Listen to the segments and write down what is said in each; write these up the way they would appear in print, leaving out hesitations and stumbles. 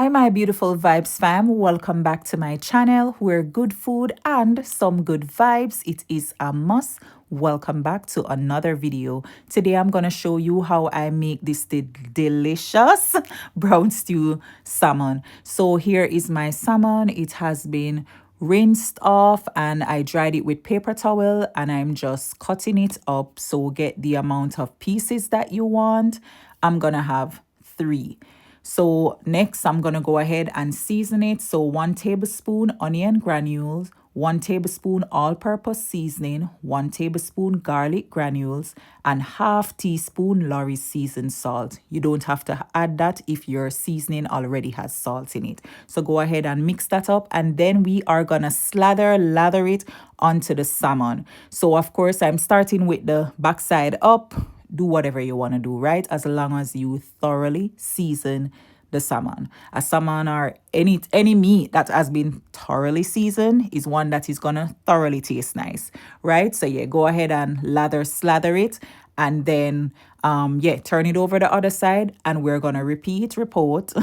Hi, my beautiful Vybz fam. Welcome back to my channel where good food and some good vibes. It is a must. Welcome back to another video. Today, I'm going to show you how I make this delicious brown stew salmon. So here is my salmon. It has been rinsed off and I dried it with paper towel and I'm just cutting it up. So get the amount of pieces that you want. I'm going to have 3. So next, I'm going to go ahead and season it. So 1 tablespoon onion granules, 1 tablespoon all-purpose seasoning, 1 tablespoon garlic granules, and ½ teaspoon Lorry's seasoned salt. You don't have to add that if your seasoning already has salt in it. So go ahead and mix that up, and then we are going to lather it onto the salmon. So of course, I'm starting with the backside up. Do whatever you want to do, right? As long as you thoroughly season the salmon. A salmon or any meat that has been thoroughly seasoned is one that is gonna thoroughly taste nice, right? So yeah, go ahead and slather it, and then turn it over the other side, and we're gonna report.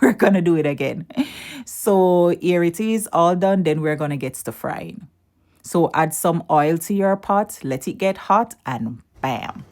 We're gonna do it again. So here it is, all done. Then we're gonna get to frying. So add some oil to your pot, let it get hot, and bam.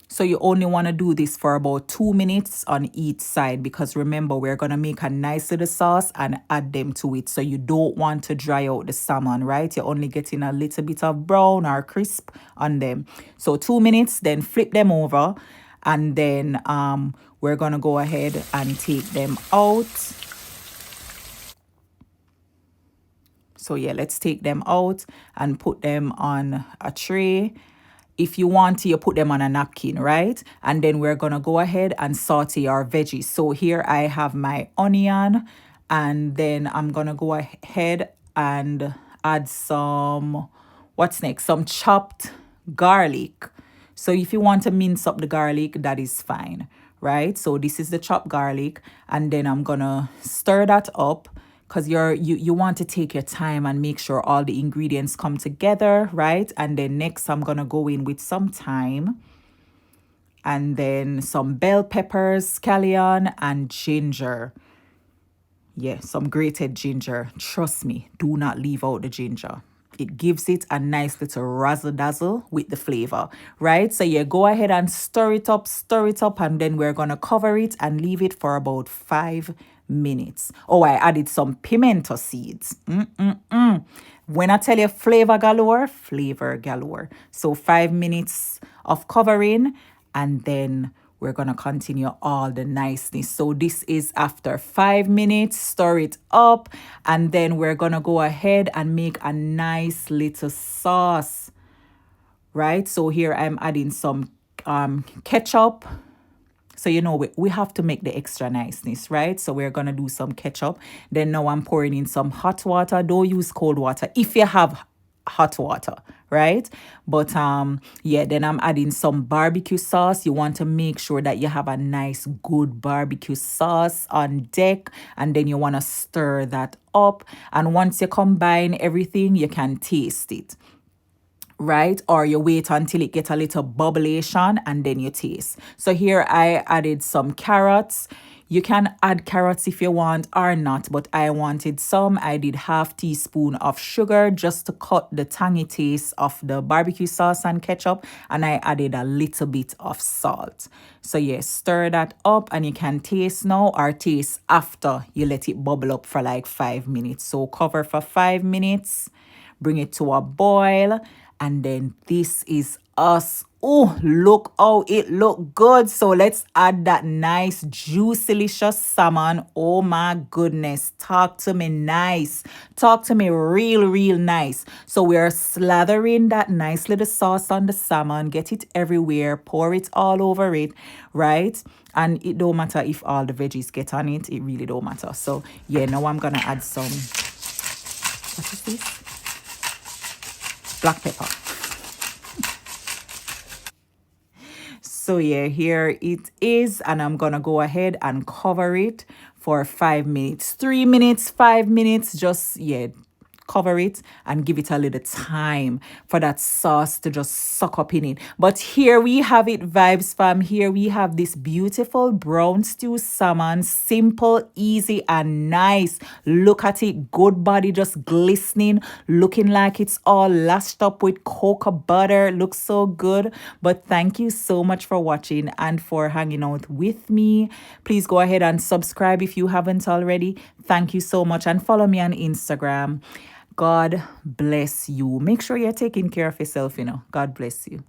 So you only want to do this for about 2 minutes on each side, because remember, we're going to make a nice little sauce and add them to it. So you don't want to dry out the salmon, right? You're only getting a little bit of brown or crisp on them. So 2 minutes, then flip them over, and then we're going to go ahead and take them out. So yeah, let's take them out and put them on a tray. If you want to, you put them on a napkin, right? And then we're going to go ahead and saute our veggies. So here I have my onion, and then I'm going to go ahead and add some, what's next? Some chopped garlic. So if you want to mince up the garlic, that is fine, right? So this is the chopped garlic, and then I'm going to stir that up, because you want to take your time and make sure all the ingredients come together, right? And then next, I'm going to go in with some thyme, and then some bell peppers, scallion, and ginger. Yeah, some grated ginger. Trust me, do not leave out the ginger. It gives it a nice little razzle-dazzle with the flavor, right? So yeah, go ahead and stir it up, and then we're going to cover it and leave it for about 5 minutes. Oh, I added some pimento seeds. When I tell you flavor galore. So 5 minutes of covering, and then we're going to continue all the niceness. So this is after 5 minutes, stir it up, and then we're going to go ahead and make a nice little sauce, right? So here I'm adding some ketchup. So, you know, we have to make the extra niceness, right? So we're going to do some ketchup. Then now I'm pouring in some hot water. Don't use cold water if you have hot water, right? But yeah, then I'm adding some barbecue sauce. You want to make sure that you have a nice good barbecue sauce on deck, and then you want to stir that up. And once you combine everything, you can taste it, right? Or you wait until it gets a little bubblation and then you taste. So here I added some carrots. You can add carrots if you want or not, but I wanted some. I did ½ teaspoon of sugar just to cut the tangy taste of the barbecue sauce and ketchup, and I added a little bit of salt. So yes, stir that up, and you can taste now or taste after you let it bubble up for like 5 minutes. So cover for 5 minutes, bring it to a boil, and then this is us. Oh, look how it look good. So let's add that nice, juicy, delicious salmon. Oh my goodness. Talk to me nice. Talk to me real nice. So we're slathering that nice little sauce on the salmon. Get it everywhere. Pour it all over it, right? And it don't matter if all the veggies get on it. It really don't matter. So yeah, now I'm going to add some, what is this? Black pepper. So yeah, here it is, and I'm gonna go ahead and cover it for 5 minutes, 3 minutes, 5 minutes. Just, yeah, cover it and give it a little time for that sauce to just suck up in it. But here we have it, Vybz fam. Here we have this beautiful brown stew salmon. Simple, easy, and nice. Look at it. Good body, just glistening, looking like it's all lashed up with cocoa butter. Looks so good. But thank you so much for watching and for hanging out with me. Please go ahead and subscribe if you haven't already. Thank you so much, and follow me on Instagram. God bless you. Make sure you're taking care of yourself, God bless you.